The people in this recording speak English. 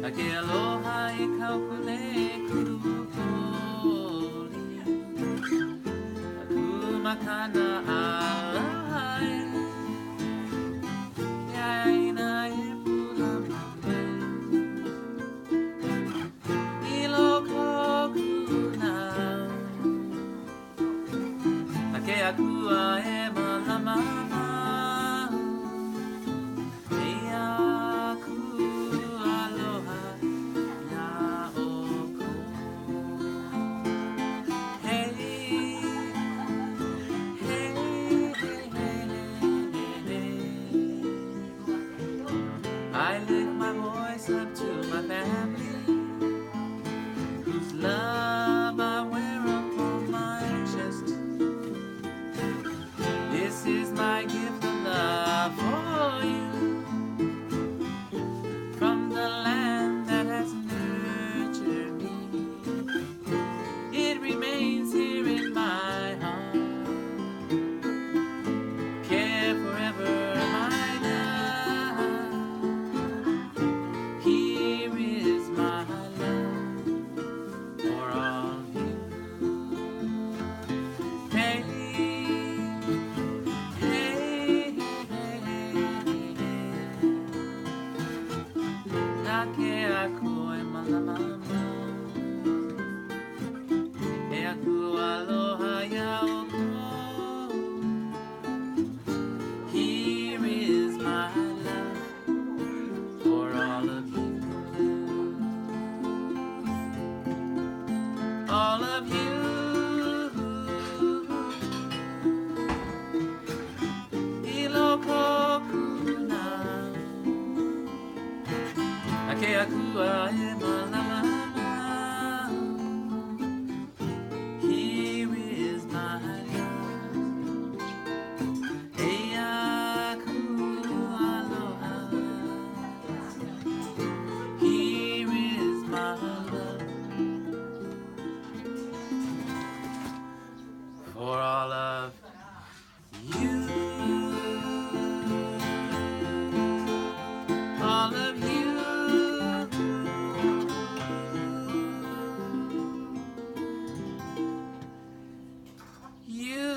Ke aloha I kaupule kukoli Kumakana alai Yaina e pula mamai Iloko kuna Ke akua e malamama I lift my voice up to my family, whose love I wear upon my chest. This is my gift of love for you, from the land that has nurtured me. It remains here in my heart, care forever. Here is my love for all of you. All of you. Iloko kuna Ake akua e malamama. Here is my love. Eyaku aloha. Here is my love for all of you. All of you. You.